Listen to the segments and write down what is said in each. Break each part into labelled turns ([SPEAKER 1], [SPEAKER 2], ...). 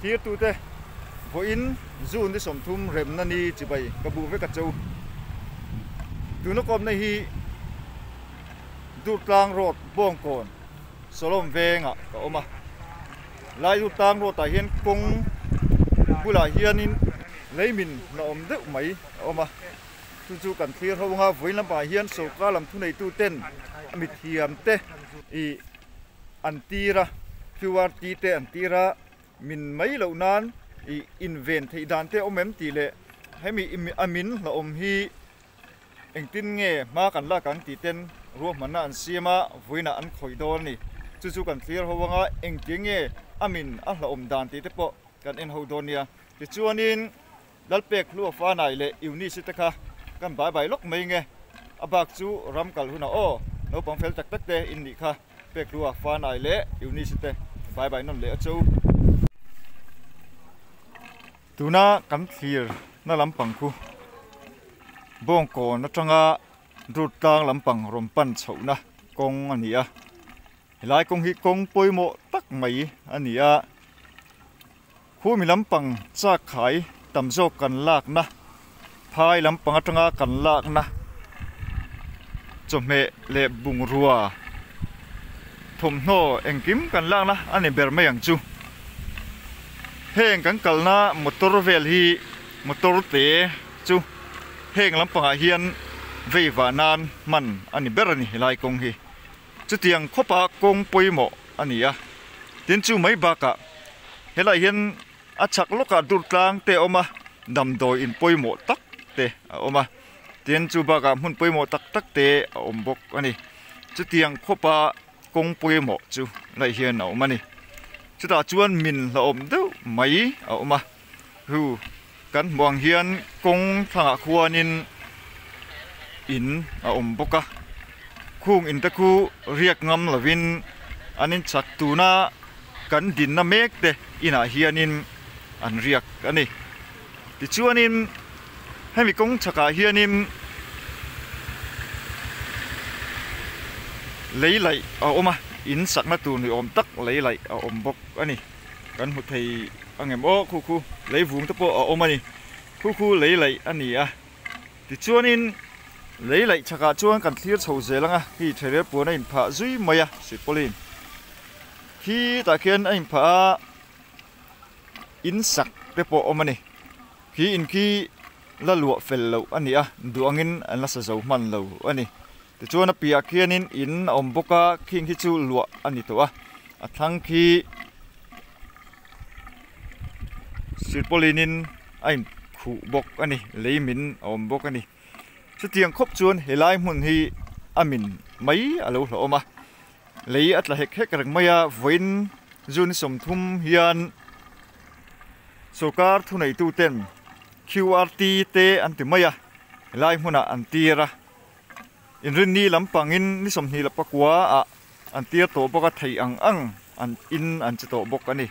[SPEAKER 1] thlir tu te voin zun ni som thum rem na ni chi bai ka bu ve ka chau tu no kom nei hi dur tlang rot bong kon solom venga ka oma lai dur tlang rot ta hian kong bula hian in leimin na om de mai oma chu kan thlir ho nga voin lam pa hian so ka lam thu nei tu ten amit hiam te I antira QRT te antira min mai lo nan I invent thei dan te omem ti le hemi amin la om hi engtin nge ma kan la kan ti ten ro mana an siama voina an khoidor ni chu kan clear howanga engting nge amin a la om dan ti te po kan en hodonia ti chuanin dalpek lu fa nai le uni sitaka kan bai lok mai nge abak chu ramkal huna o no pang fel tak te in ni kha pek lu fa nai le uni site bai non le chu tuna kan clear na lampang khu bong ko na tanga rut tang lampang rompan chhouna kong ania lai kong hi kong poimo tak mai ania khu mi lampang cha khai tamzo kan lak na phai lampang atanga kan lak na chome le bung ruwa thom no engkim kan lak na ani ber mai ang chu heng kan kalna motor vel hi motor te chu heng lampanga hian veiwa nan man ani berani lai kong hi chu tiang khopa kong poimo ania tin chu mai baka helai hian achak loka dur tlang te oma damdoi in poimo tak te oma tin chu baka mun poimo tak te ombok ani chu tiang khopa kong poimo chu lai hian au mani chu ta chuan min la om deuh mai oma hu kan muang hian kong thanga khuanin in a omboka khung in ta khu riak ngam lovin anin chak tuna kan din na mek te ina hianin an riak ani ti chuanin hemi kong chaka hianin leilai a oma in sakna tu ni om tak leilai a ombok ani kan hu thei angem o khu leivung te po a omani khu leilai ani a ti chuanin leilai chaka chuan kan thlir chho zelanga hi there puna in pha zui maya sipolin hi ta khian a in pha in sak te po omani hi in ki la luwa fel lo ani a duangin an la sa zo man lo ani ti chuan a pia khianin in omboka khing hi chu luwa ani to a thang khi sipolinin ain khu bok ani leimin ombok ani chu tiang khop chuan helai mun hi amin mai alo hloma lei atla hek rang maya voin jun som thum hian sokar thunei tu ten QRT te anti maya helai huna antira in rinni lampangin ni som hi lapakwa a antir to boka thei ang an in an chito bok ani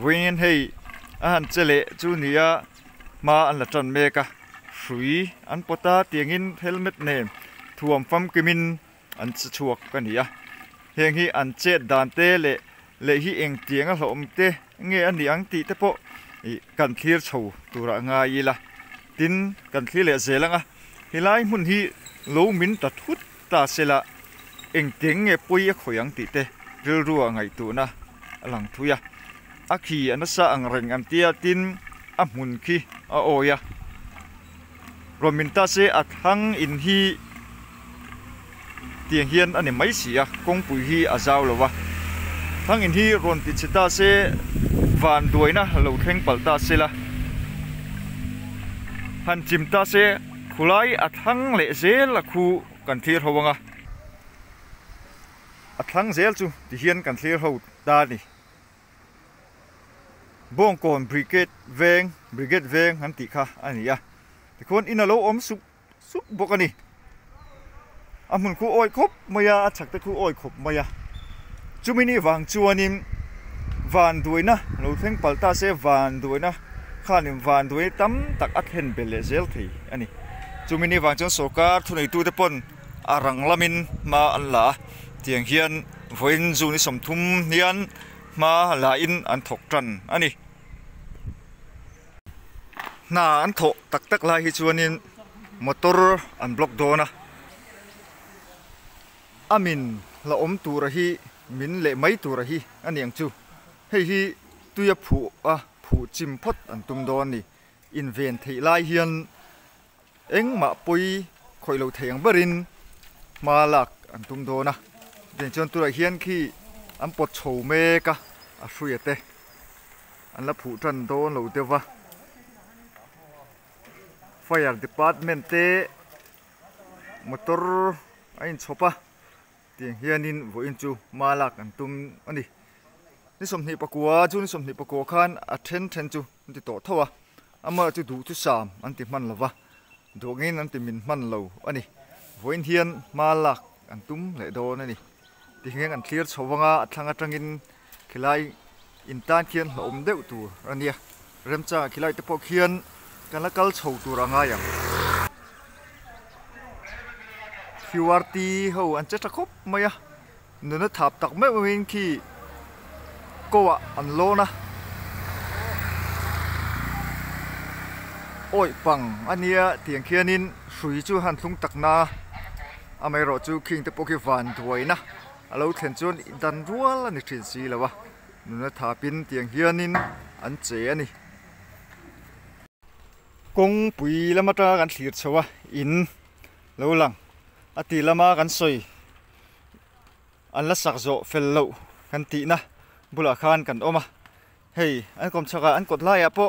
[SPEAKER 1] voin hei an chele chu nia ma an la tran meka frui an pota tiangin helmet ne thuam fam kimin an chuak kania heng hi an che dan te le hi eng tianga hlom te nge ani ang ti te po I kan thlir chho tura nga ila tin kan thli le zelanga hilai mun hi lo min ta thut ta sela eng teng nge poi a khoyang ti te ril ruwa ngai tu na alang thuya akhi anasa ang reng an tia tin a mun khi a oya rominta se athang in hi tiang hian ani mai sia kong pui hi azaw lowa thang in hi ron ti chita se van duina lo theng palta sela han chimta se khulai athang le zel la khu kan thlir howanga athang zel chu ti hian kan thlir ho ta ni bong kon brigade veng han ti kha ania ti khon in a lo om sup bokani amun khu oi khop maya achak te khu oi khop maya chumini wang chuanin van duina lo theng palta se van duina khanim van dui tam tak athen bele zel thei ani chumini wang chon sokar thunei tu te pon arang lamin ma anla tiang hian voin zu ni somthum hian ma la in an thok tran ani na an tho tak tak lai hi chuanin motor an block dona amin la om tura hi min le mai tura hi aniang chu hei hi tuya phu chim phot an tum don ni in ven thei lai hian eng ma pui khoi lo theng barin malak an tum dona den chon tura hian khi an pot chho me ka a hruiate an la phu tran don lo dewa fire department te motor ain chopa tiang hianin voin chu malak an tum ani ni somni pakua chu ni somni pakua khan a then chu ti to thowa ama chu du chu sam an ti man lawa dongin an ti min man lo ani voin hian malak an tum le don ani ti heng an clear chowanga athanga tangin khilai in tan khian hlom deuh tur ania remcha khilai te pok khian kan la kal chho tur anga yang QRT ho an cha khop maya nuna thap tak me win khi kowa an lona oi pang ania tiang khianin hrui chu han thlung takna amai ro chu king te poki van duaina alo thlen chun dan rual ani thin si lawa nuna thapin tiang hianin an che ani kong pui lamata kan thlir chawa in lo lang ati lama kan soi an la sak zo fel lo kan ti na bula khan kan oma hei an kom chaka an kot lai apo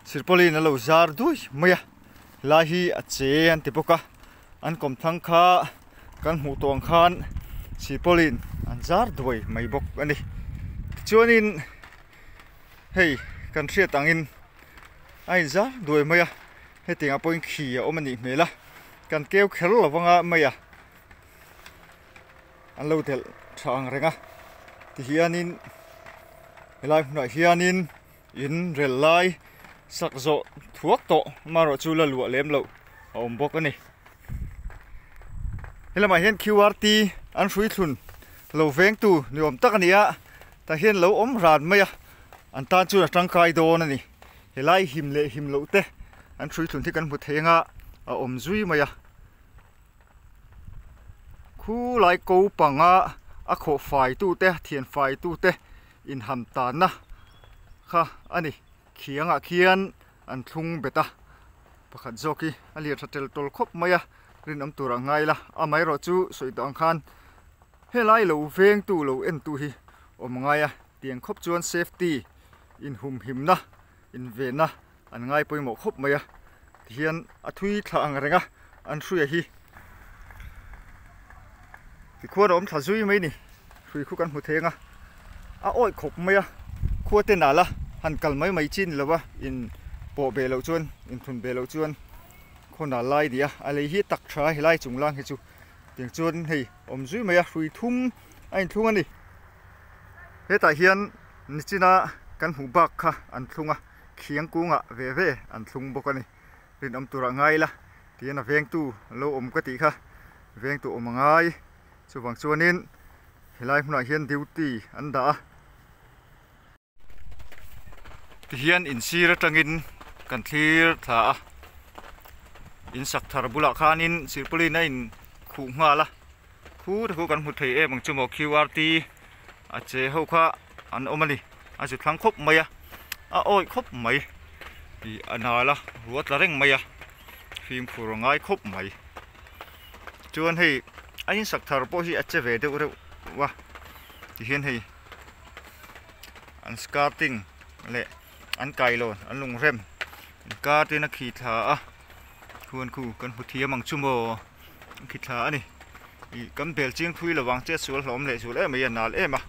[SPEAKER 1] sirpoli na lo zar dui maya lahi a che an ti poka an kom thang kha kan hu tong khan sirpolin an zar dui mai bok ani chuanin hei kan thria tangin ai zar dui maya he tinga point khi a omani mela kan keu khel lawanga maya an lo tel thang renga ti hianin helai hna hianin in rel lai sak zo thuak to maro chu la lua lem lo om bok ani helama hian QRT an hrui thlun lo veng tu ni om tak ania ta hian lo om ran maya an tan chu atang kai don ani helai him le him lo te an hrui thlun thi kan hmu thenga a om zui maya khu lai ko panga a kho fai tu te thian fai tu te in ham ta na kha ani khianga khian an thlung beta pakhat zoki ali thatel tol khop maya rin am tura ngai la amai ro chu soitang khan helai lo veng tu lo en tu hi om ngaya tiang khop chuan safety in hum himna in vena an ngai poimo khop maya hian a thui thlang renga an hruia hi ti khuwa om thazui mai ni hrui khu kan hmu thenga a oi khop maya khuwa te nala han kal mai chin lawa in po be lo chuan in thun be lo chuan khona lai dia ale hi tak thra hilai chunglang hi chu tiang chuan hei om zui maya hrui thum ain thung ani heta hian nichina kan hu bak kha an thunga khiang kunga ve an thlung bokani rin am tura ngai la tiana veng tu lo om ka ti kha veng tu om ngai chuwang chuanin helai hmuna hian duty an da ti hian in sira tangin kan thlir tha in sak thar bula khanin sirpuli na in khu nga la khu thu kan hmu thei e bang chumo QRT a che ho kha an omani a chu thlang khop maya a oi khop mai i anala ruat la reng maya phim phurangai khop mai chuan hei ain sak thar po hi ache ve deuh reuh wa ti hian hei an skating le an kailon an lung rem ka te na khi tha a khuan khu kan hu thia mang chumo khi tha ani i kam bel ching thui lawang che sul hlom le sul e mai nal ema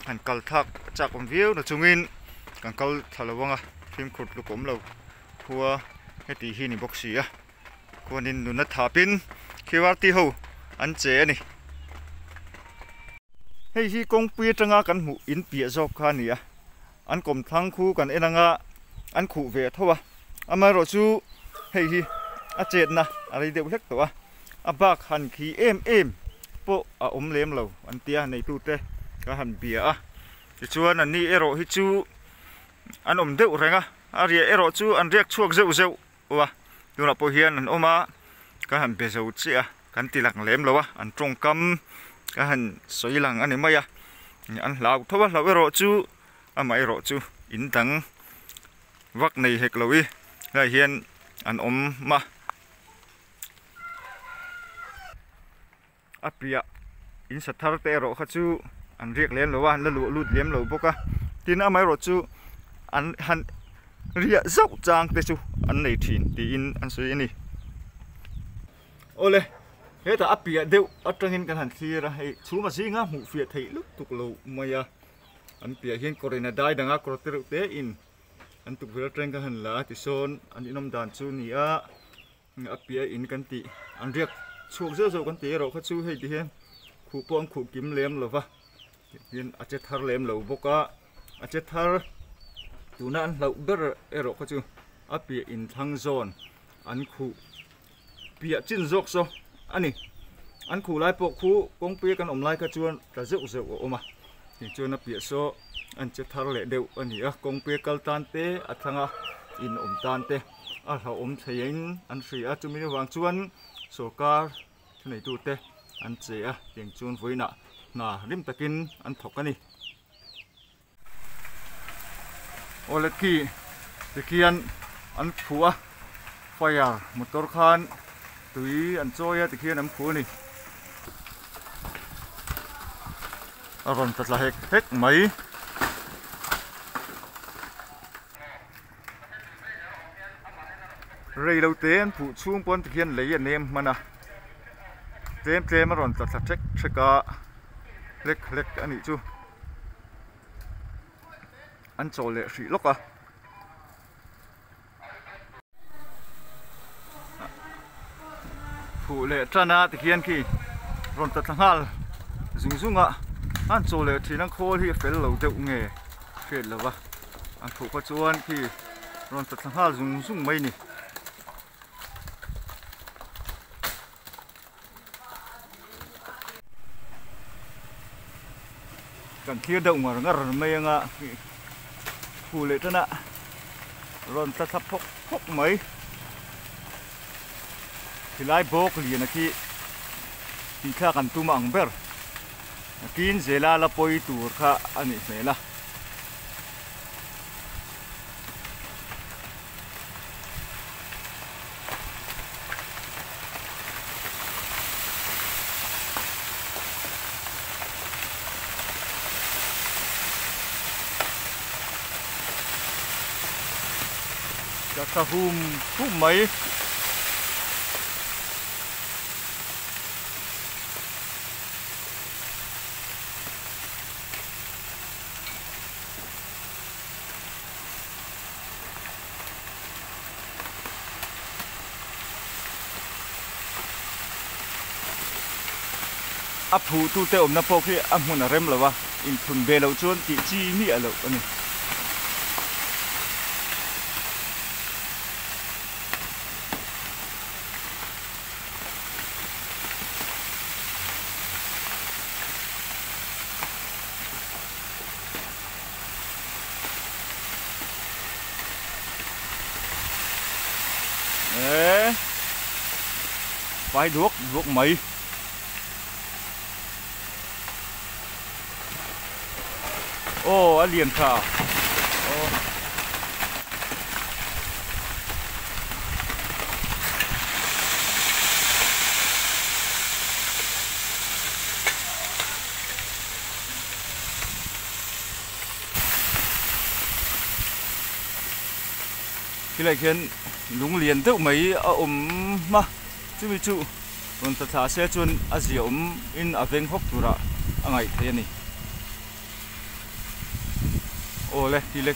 [SPEAKER 1] han kal thak chak om viu na chungin kan kal thalawanga phim khut lukom lo khuwa heti hi ni boxi a khuanin nuna thapin QRT ho an che ani hei hi kong pui tanga kan mu in pia jok kha ni a an kom thang khu kan enanga an khu ve thowa ama ro chu hei hi a chet na ari deuh hlek to a abak han khi em po a om lem lo an tia nei tu te ka han bia a ti chuan an ni ero hi chu an om deuh renga ria ero chu an riak chuak zeu zeu wa tuna po hian an oma ka han be zo chi a kan ti lang lem lowa an trong kam ka han soi lang ani maya an lau thowa lau ero chu amai ero chu in tang vak nei hek lowi la hian an om ma apia in sathar te ero kha chu an riak len lowa la lu lut lem lo boka tin amai ro chu an han ria zau chang te chu an nei thin ti in an soi ani ole heta apia deu atangin kan han thira hei chuma singa mu fia thei lu tuk lo maya an pia hian korina dai danga korteru te in an tuk vela treng ka han la ti son an inom dan chu ni a apia in kan ti an riak chuak zo zo kan ti ro kha chu hei ti hian khu pong khu kim lem lova hian ache thar lem lo boka ache thar tuna an lau ber ero kha chu apia in thang zone an khu pia chin zok so ani an khu lai po khu kong pia kan om lai ka chuan ta zeu zeu oma ni chuan a pia so an che thar le deu ani a kong pia kal tan te athanga in om tan te a ha om thein an hri a chumi wang chuan sarkar nei tu te an che a tiang chuan voina na rim takin an thok ani ole ki tikian an phua fire motor khan tui an choya tikian an phu ni aron tatla hek hek mai rei lo te an phu chung pon tikian lei an nem mana tlem aron tatla thek theka lek lek ani chu an chol le hri loka phu le trana tikian ki ron tatlangal zungzunga an chol le thinang khol hi fel lo deuh nge fet lova an phu ka chuan ki ron tatlangal zungzung mai ni kan kia deuh ngar ngar mai anga phu le trana ron tatla phok phok mai hilai bok lian aki ti kha kan tuma ang ber kin zela la poi tur kha ani mela ka hum mai a phu tu te om na po khi a mun a rem lawa in thun be lo chon ti chi mi a lo ani phải đuốc mấy ô anh liền khảo cái này khiến lúng liền tự mấy mà chú bị chú còn tất cả xe chun Asia in aveng hốc tura angai thế này ô lê kile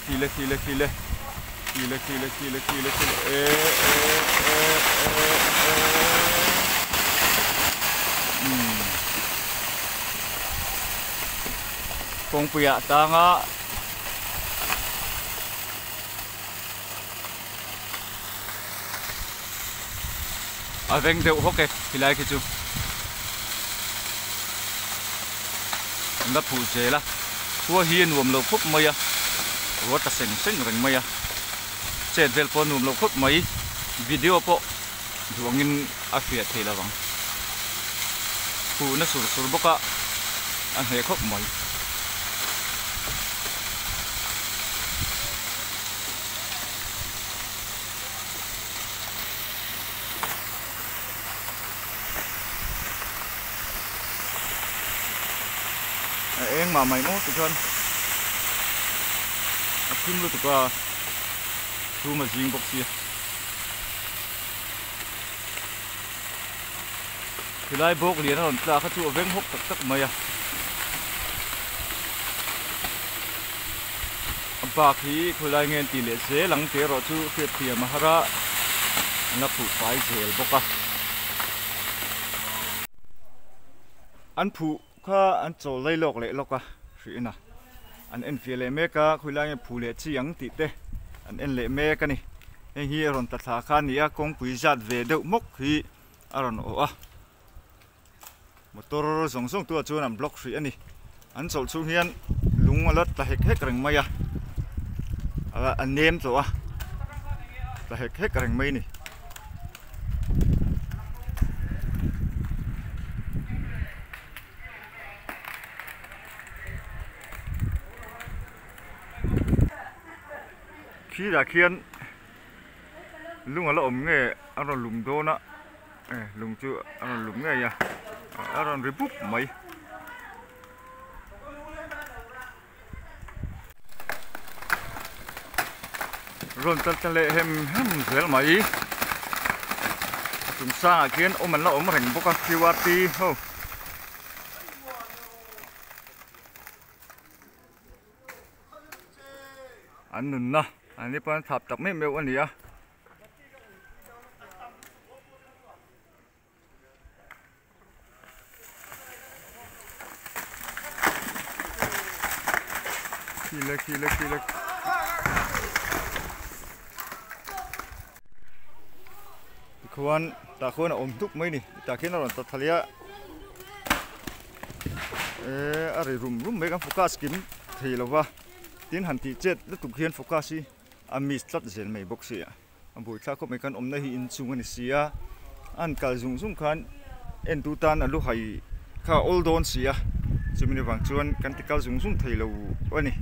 [SPEAKER 1] kong pia tanga aveng deu hoke hilai ki chu nda phu je la tua hian nuam lo phup maya ro ta seng seng reng maya chen vel po num lo khop mai video po duangin a fiat thei lawang pu na sur sur boka an he khop mai eng mà mày mốt tụi con phun luôn tụi con thu mà riêng bốc xia thì lại bốc liền nó ra các chỗ vén hốc tắc tắc mày à bạc thì thì lại nghe tỷ lệ dễ lắng thế rồi chú phiệt thì mà hara nó phụ phải dễ bốc à anh phụข้าอันโจไล่โลกเละโลกอะสินะอันเอ็นฟิเลเมกะคุยแล้วผู้เลี้ยชียังติดเตอันเอ็นเลเมกะนี่เฮียรอนตัดสาขานี่อะกงปุยจัดเวเดมกฮีอารอนโออะมอเตอร์ส่งตัวจูนอันบล็อกสิอันนี้อันโจชูเฮียนลุงมาลดตะเฮกเฮกแรงไหมอะอันเนมตัวตะเฮกเฮกแรงไหมนี่ขี้ดาเคียนลุงอะไรอมเงี้ยอารมณ์ลุงโดนะลุงจู่อารมณ์ลุงเงี้ยอะอารมณ์ริบุบไหมรอนตัดทะเลเห็มเสียไหมจุ่มซ่าเคียนอมมันละอมแห่งพวกคิวอาร์ตีโฮอันนั้นนะอันนี้เป็นทับตักไม่เมลอันนี้อะขี้เล็กควรตาควรอมทุกไม่นี่ตาเขียนเราตัดทะเลอะไรรุ่มไม่กันโฟกัสกิมทีแล้ววะทีนหันทีเจ็ดแล้วถูกเขียนโฟกัสสิอามิสตัดเส้นไม่บกเสียอันบุยข้าก็ไม่กันอมในหินซุงกันเสียอันการซุงคันเอ็นตูตันอันลูกให้ข้าโอลดอนเสียจะมีในบางส่วนกันที่การซุงทีแล้ววันนี้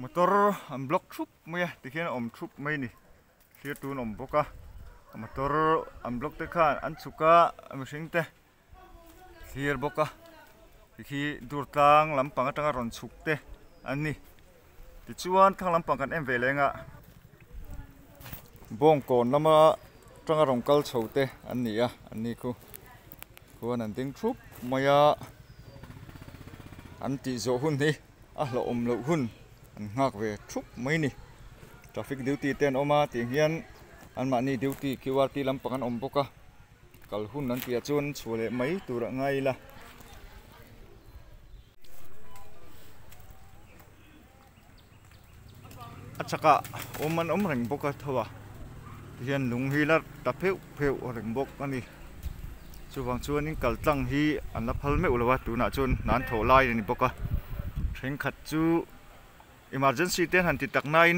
[SPEAKER 1] มอเตอร์อันบล็อกชุบไม่ที่เขียนอมชุบไม่นี่เขียนตูนอมบกะมอเตอร์อันบล็อกเตะข้าอันสุกะอันไม่สิงเตะเขียนบกะที่ดูดตังลำปังก็ตั้งรอนสุกเตะอันนี้ที่ชวนทั้งลำปังกันเวลงะบ่งก่อนแล้วมาตั้งรอนกัลโชเตะอันนี้อ่ะอันนี้กูนั่นติ้งชุบมายาอันที่โจหุ่นนี่เราอมเราหุ่นอันหักเวชุบไม่นี่ทราฟิกดิวตี้เต้นออกมาที่เฮียนอันมานี่ดิวตี้คิวอาร์ตีลำปังกันอมปกะกัลหุ่นนั้นที่ชวนช่วยไม่ตัวไงล่ะอัจฉริอมมันอมแรงบกทัวเฮียนลุงฮีลัดตะเพวแรงบกอันนี้ช่วงชวนนี้กัลตั้งฮีอันนับพัลไม่อุลวะตัวน่าจนนั้นโถไล่นี่บกะเร่งขัดจู emergency เต้นหันติดตักนาย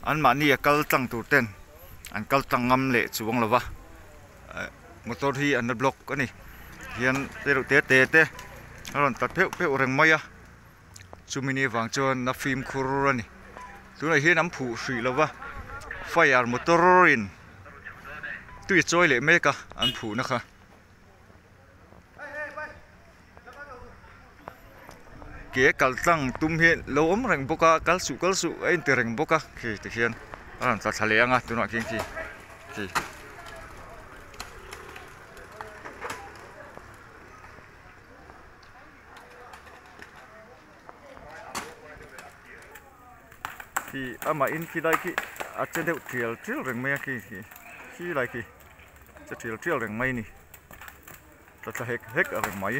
[SPEAKER 1] อันมานี่กัลตั้งตัวเต้นอันกัลตั้งงำเละช่วงละวะมอเตอร์ฮีอันนับบล็อกอันนี้เฮียนเตะแล้วตัดเพวแรงไม่อะจูมินีวางจนนับฟิล์มคูรันี่ตัวไหนเห็นน้ำผุสีแล้ววะไฟอาร์มอเตอร์อินตัวจอยเลยเมกะอันผุนะคะเก๋กัลตั้งตุ้มเห็นล้มแรงบกะกัลสุไอ้เตะแรงบกะคือตะเคียนอันตัดทะเลอ่ะตัวหนักจริงที่อามาอินที่ได้ที่อาจจะเดือดเที่ยวแรงไม่ที่ไรจะเที่ยวแรงไม่นี่จะเฮกแรงไม่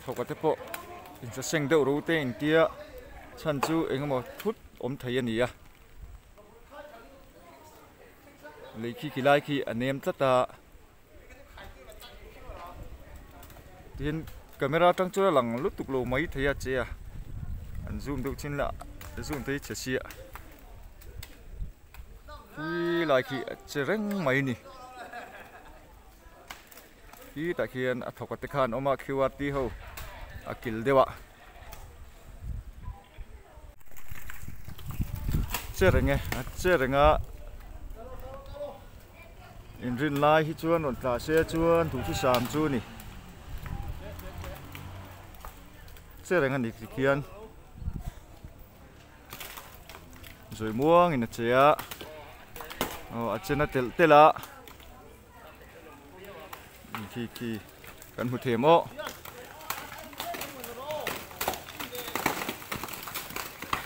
[SPEAKER 1] เขาก็จะพอจะเซ็งเดือดรู้เต้นเดียฉันจูเองมาทุดอมไทยนี่อะเลยขี้ไรอันเนมตาที่ก camera trăng cho lằng lúc tục lô mấy thấy à chị à anh zoom được trên lạ zoom thấy chả xịa khi lại khi chơi răng mấy nè khi tại khi anh thọc cái khan oma QRT ho akil dewa chơi răng à in rin lai hi chuan on tla se chuan thu chu sam chu ni chơi răng anh đi kian rồi muang in chia trên nó tel lá khi cần hụt thêm ó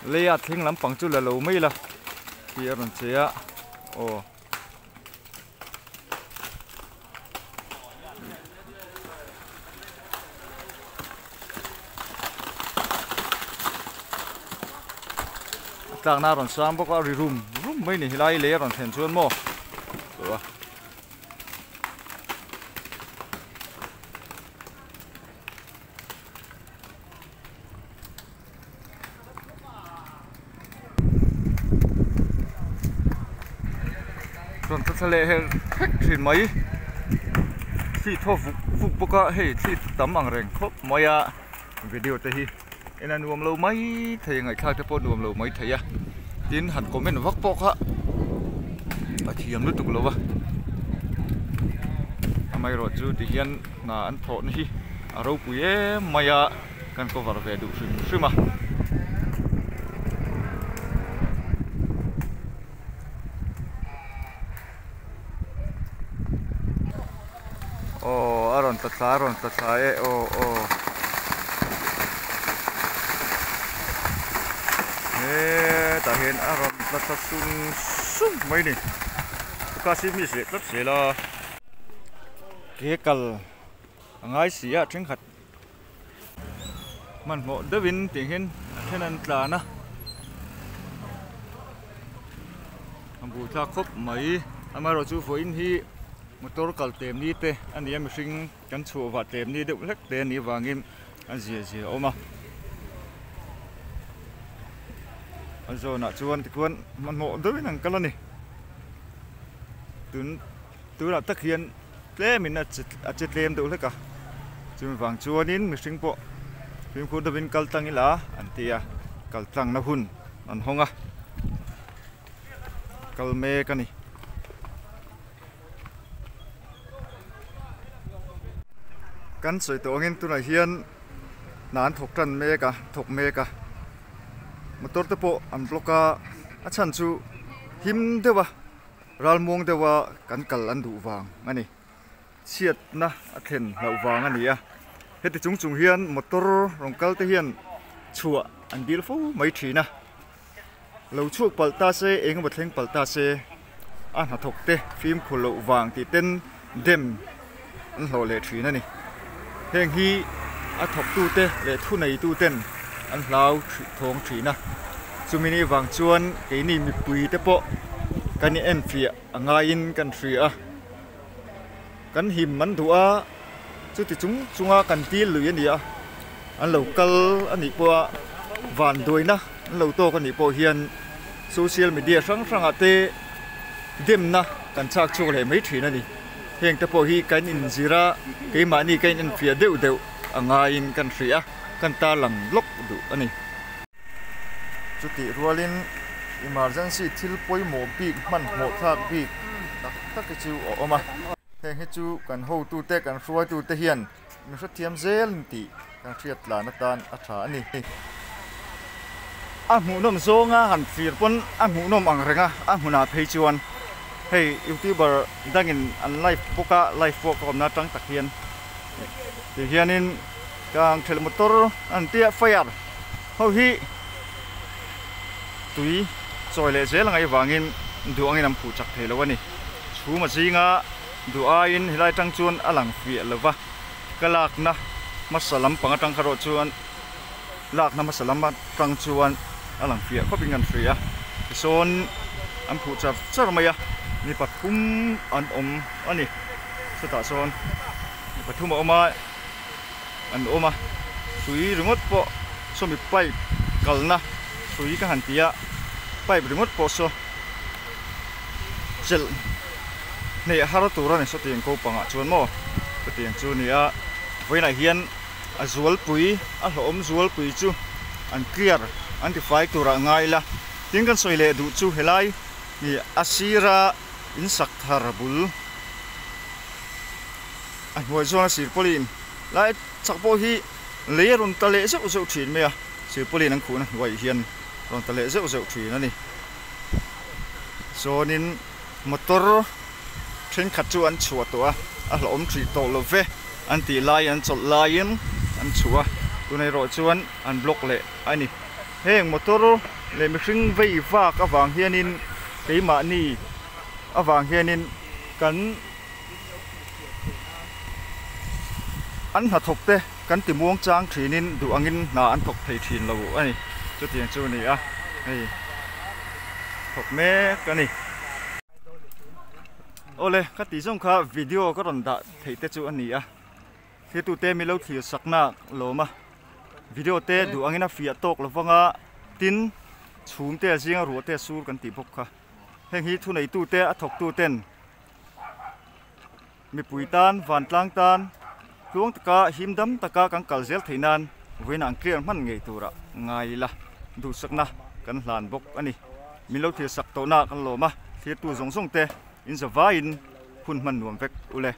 [SPEAKER 1] lấy ạt thinh lắm bằng chút là lâu mấy là khi ở đằng chia tang na ron sam bốc vào room mấy này lại lấy ron thêm chuan mo rồi tất lệ hết thuyền mấy khi thô phục bốc á hay khi tắm bằng rèn khóc mấy video tới hi anh ăn uống lâu mấy thì ngày khác thì uống lâu mấy thấy tin hẳn comment vắt bốc á thì em lúc tục lâu mai rồi chú thì hiện là ăn thọ này rau bùi mày cần có vào về đủ sự mà aron ta ta hiện aron ta sung mấy nè cái gì mi sẽ rất sẽ là cái cal ngay xí à trứng khát mình ngộ đỡ vin tiếng hiện thế nên là na anh bùi ta khóc mấy anh mà rồi chú phơi hi motor kal tem ni te ani am hring kan chu wa tem ni deuh hlek te ni wangin an zia oma azo na chuan tikun man mo doi nang kala ni tu la tak hian tle min a chet lem deuh hleka chun wang chuanin mi hring po phim khu dawin kal tang ila an tia kal tang na hun an honga kal me kani kan soi to ngin tu na hian nan thok tan me ka thok me ka motor te po an bloka a chan chu him dewa ral mong dewa kan kal an du wang ani chiat na a then lau wang ani a heti chung hian motor rong kal te hian chua an dil fu mai thina lo chuak palta se eng ba thleng palta se an ha thok te phim khulo wang ti ten dem an hlo le thina ni heng hi a thok tu te le thu nei tu ten an hlau thong thina chumini wang chuan ke ni mi pui te po kan ni en fia anga in kan fria kan him man du a chu ti chunga kan ti lui ani a an local ani po van doina an lo to kan ni po hian social media sang ate dem na kan chak chu le mai thina ni heng te po hi kan in zira ke mani kan in fia deu anga in kan fria kan ta lang lok du ani chuti rualin emergency thil poi mo big man mo thak big tak ke chu oma heng he chu kan ho tu te kan ruai tu te hian mi hra thiam zel ti kan thiat la na tan a tha ani a mu nom zonga han fir pon a mu nom ang renga a huna phei chuan hey youtuber dangin an live boka live bo kom na tang tak hian ti hianin kang thel motor an tia fire ho hi tui choi le zel ngai wangin duangin am phu chak thelo ani chuma jinga dua in hilai tang chuan alang fi lova kalak na masalam pangatang kharo chuan lak na masalam tang chuan alang fi khoping an fria son am phu chap char maya ni pathum an om ani sata son pathum oma an oma sui ringot po so mi pipe kalna sui ka hantia pipe ringot po so chel nei hara tura ne so tiang ko panga chuan mo ka tiang chu nia voina hian a zual pui a hlom zual pui chu an clear anti-fly tura ngai la tin kan soile du chu helai ni asira in sak thar bul an hoi zona sir polin lai chakpo hi leerun tale zeu zeu thin me a sir polin ang khuna wai hian ron tale zeu zeu thin ani zonin motor train khat chu an chua to a hlom thri to lo ve an ti lai an chol lain an chua tunai ro chuan an block le ani heng motor le mi hring vei va ka wang hianin keima ni awang hianin kan an ha thok te kan ti muang chang thinin du angin na an thok thei thin lo ani chu tiang chu ni a hei thok me kani ole ka ti jong kha video ko ron da thei te chu ani a he tu te mi lo thir sakna loma video te du angina fia tok lawanga tin chhum te jinga ru te sur kan ti bok kha heng hi thu nei tu te a thok tu ten mi pui tan van tlang tan luang taka himdam taka kang kalzel theinan voina ang clear man ngei tura ngai la du sakna kan hlan bok ani mi lo thir sak to na kan loma he tu zong zong te in zawain hun man nuam vek ule